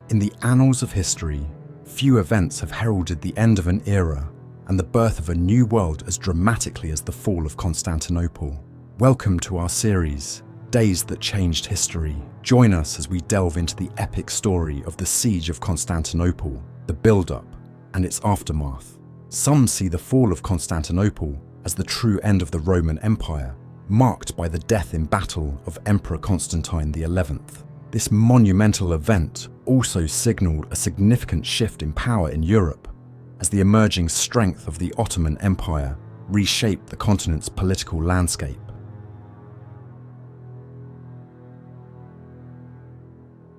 In the annals of history, few events have heralded the end of an era and the birth of a new world as dramatically as the fall of Constantinople. Welcome to our series, Days That Changed History. Join us as we delve into the epic story of the Siege of Constantinople, the build-up, and its aftermath. Some see the fall of Constantinople as the true end of the Roman Empire, marked by the death in battle of Emperor Constantine XI. This monumental event also signaled a significant shift in power in Europe, as the emerging strength of the Ottoman Empire reshaped the continent's political landscape.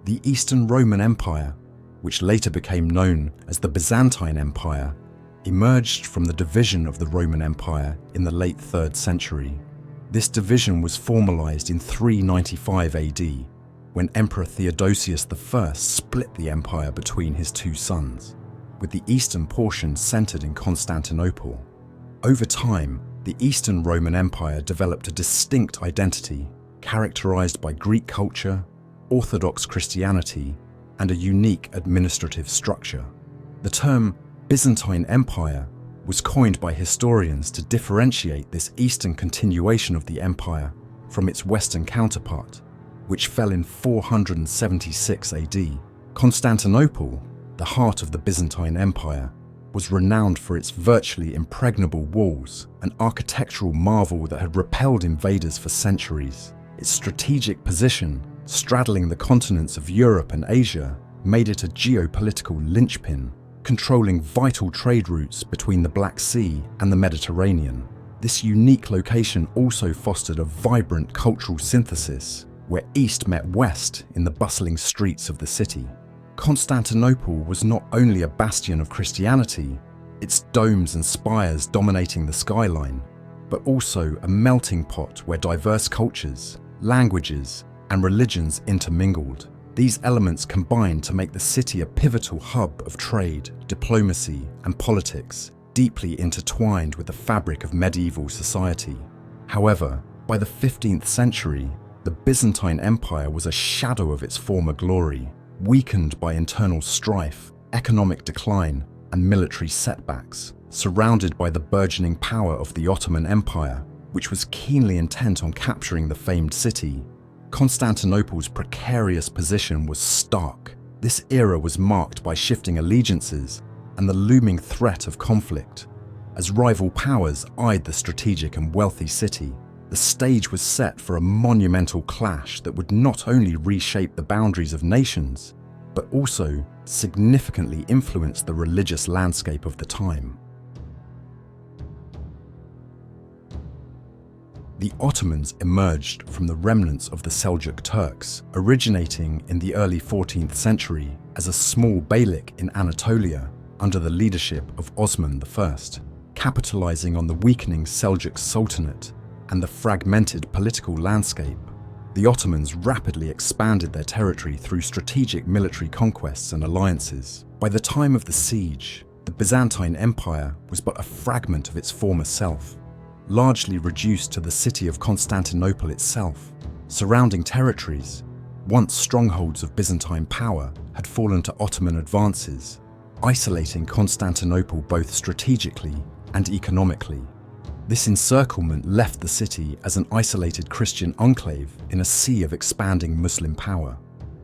The Eastern Roman Empire, which later became known as the Byzantine Empire, emerged from the division of the Roman Empire in the late 3rd century. This division was formalized in 395 AD, when Emperor Theodosius I split the empire between his two sons, with the eastern portion centered in Constantinople. Over time, the Eastern Roman Empire developed a distinct identity, characterized by Greek culture, Orthodox Christianity, and a unique administrative structure. The term Byzantine Empire was coined by historians to differentiate this eastern continuation of the empire from its western counterpart, which fell in 476 AD. Constantinople, the heart of the Byzantine Empire, was renowned for its virtually impregnable walls, an architectural marvel that had repelled invaders for centuries. Its strategic position, straddling the continents of Europe and Asia, made it a geopolitical linchpin, controlling vital trade routes between the Black Sea and the Mediterranean. This unique location also fostered a vibrant cultural synthesis, where East met West in the bustling streets of the city. Constantinople was not only a bastion of Christianity, its domes and spires dominating the skyline, but also a melting pot where diverse cultures, languages, and religions intermingled. These elements combined to make the city a pivotal hub of trade, diplomacy, and politics, deeply intertwined with the fabric of medieval society. However, by the 15th century, the Byzantine Empire was a shadow of its former glory, weakened by internal strife, economic decline, and military setbacks, surrounded by the burgeoning power of the Ottoman Empire, which was keenly intent on capturing the famed city. Constantinople's precarious position was stark. This era was marked by shifting allegiances and the looming threat of conflict. As rival powers eyed the strategic and wealthy city, the stage was set for a monumental clash that would not only reshape the boundaries of nations, but also significantly influence the religious landscape of the time. The Ottomans emerged from the remnants of the Seljuk Turks, originating in the early 14th century as a small beylik in Anatolia under the leadership of Osman I. Capitalizing on the weakening Seljuk Sultanate and the fragmented political landscape, the Ottomans rapidly expanded their territory through strategic military conquests and alliances. By the time of the siege, the Byzantine Empire was but a fragment of its former self, largely reduced to the city of Constantinople itself. Surrounding territories, once strongholds of Byzantine power, had fallen to Ottoman advances, isolating Constantinople both strategically and economically. This encirclement left the city as an isolated Christian enclave in a sea of expanding Muslim power.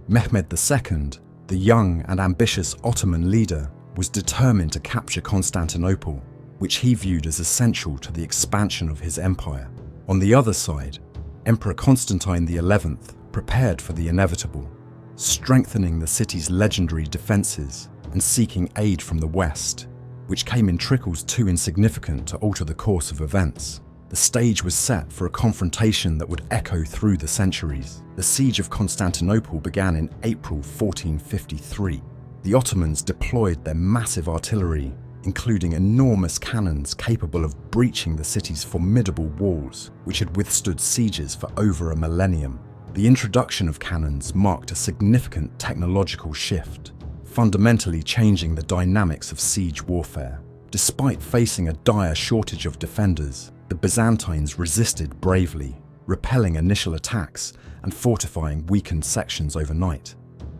Mehmed II, the young and ambitious Ottoman leader, was determined to capture Constantinople, which he viewed as essential to the expansion of his empire. On the other side, Emperor Constantine XI prepared for the inevitable, strengthening the city's legendary defenses and seeking aid from the West, which came in trickles too insignificant to alter the course of events. The stage was set for a confrontation that would echo through the centuries. The Siege of Constantinople began in April 1453. The Ottomans deployed their massive artillery, including enormous cannons capable of breaching the city's formidable walls, which had withstood sieges for over a millennium. The introduction of cannons marked a significant technological shift, fundamentally changing the dynamics of siege warfare. Despite facing a dire shortage of defenders, the Byzantines resisted bravely, repelling initial attacks and fortifying weakened sections overnight.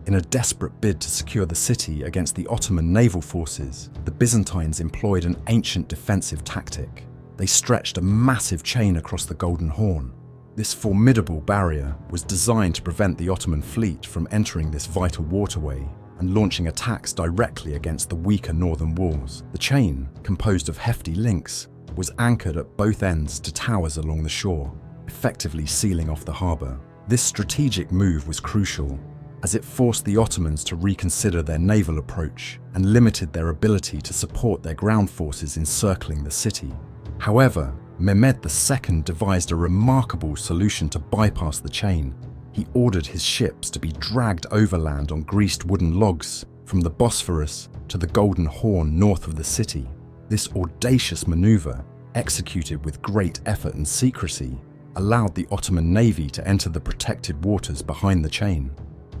In a desperate bid to secure the city against the Ottoman naval forces, the Byzantines employed an ancient defensive tactic. They stretched a massive chain across the Golden Horn. This formidable barrier was designed to prevent the Ottoman fleet from entering this vital waterway and launching attacks directly against the weaker northern walls. The chain, composed of hefty links, was anchored at both ends to towers along the shore, effectively sealing off the harbour. This strategic move was crucial, as it forced the Ottomans to reconsider their naval approach and limited their ability to support their ground forces encircling the city. However, Mehmed II devised a remarkable solution to bypass the chain. He ordered his ships to be dragged overland on greased wooden logs from the Bosphorus to the Golden Horn north of the city. This audacious maneuver, executed with great effort and secrecy, allowed the Ottoman navy to enter the protected waters behind the chain,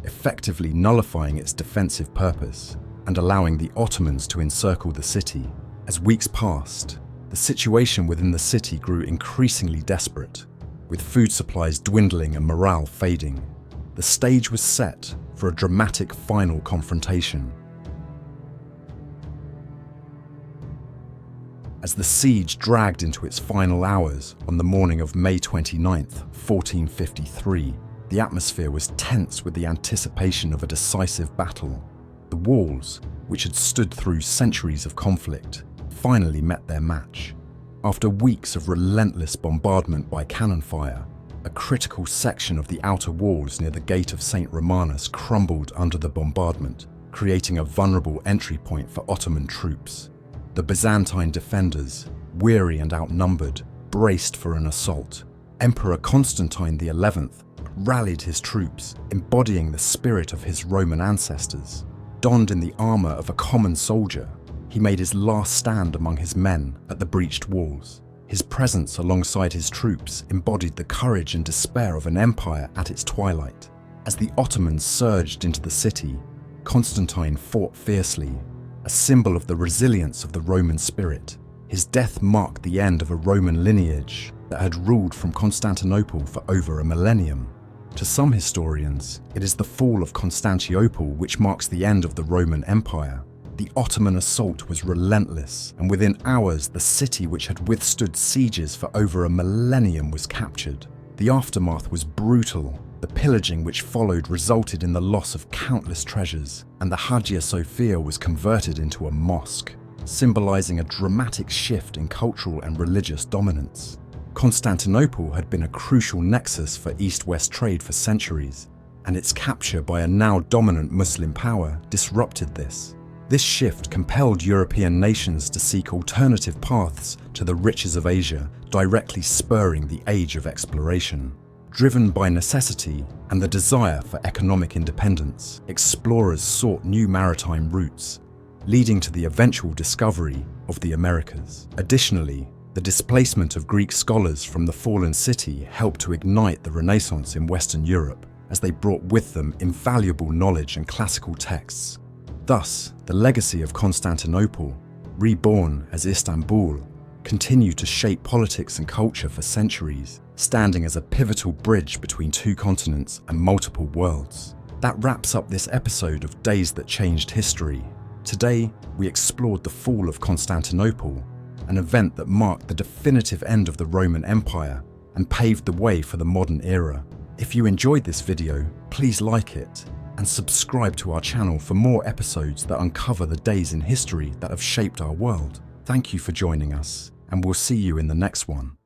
effectively nullifying its defensive purpose and allowing the Ottomans to encircle the city. As weeks passed, the situation within the city grew increasingly desperate, with food supplies dwindling and morale fading. The stage was set for a dramatic final confrontation. As the siege dragged into its final hours on the morning of May 29th, 1453, the atmosphere was tense with the anticipation of a decisive battle. The walls, which had stood through centuries of conflict, finally met their match. After weeks of relentless bombardment by cannon fire, a critical section of the outer walls near the Gate of St. Romanus crumbled under the bombardment, creating a vulnerable entry point for Ottoman troops. The Byzantine defenders, weary and outnumbered, braced for an assault. Emperor Constantine XI rallied his troops, embodying the spirit of his Roman ancestors. Donned in the armor of a common soldier, he made his last stand among his men at the breached walls. His presence alongside his troops embodied the courage and despair of an empire at its twilight. As the Ottomans surged into the city, Constantine fought fiercely, a symbol of the resilience of the Roman spirit. His death marked the end of a Roman lineage that had ruled from Constantinople for over a millennium. To some historians, it is the fall of Constantinople which marks the end of the Roman Empire. The Ottoman assault was relentless, and within hours the city which had withstood sieges for over a millennium was captured. The aftermath was brutal. The pillaging which followed resulted in the loss of countless treasures, and the Hagia Sophia was converted into a mosque, symbolizing a dramatic shift in cultural and religious dominance. Constantinople had been a crucial nexus for East-West trade for centuries, and its capture by a now dominant Muslim power disrupted this. This shift compelled European nations to seek alternative paths to the riches of Asia, directly spurring the age of exploration. Driven by necessity and the desire for economic independence, explorers sought new maritime routes, leading to the eventual discovery of the Americas. Additionally, the displacement of Greek scholars from the fallen city helped to ignite the Renaissance in Western Europe, as they brought with them invaluable knowledge and classical texts. Thus, the legacy of Constantinople, reborn as Istanbul, continued to shape politics and culture for centuries, standing as a pivotal bridge between two continents and multiple worlds. That wraps up this episode of Days That Changed History. Today, we explored the fall of Constantinople, an event that marked the definitive end of the Roman Empire and paved the way for the modern era. If you enjoyed this video, please like it and subscribe to our channel for more episodes that uncover the days in history that have shaped our world. Thank you for joining us, and we'll see you in the next one.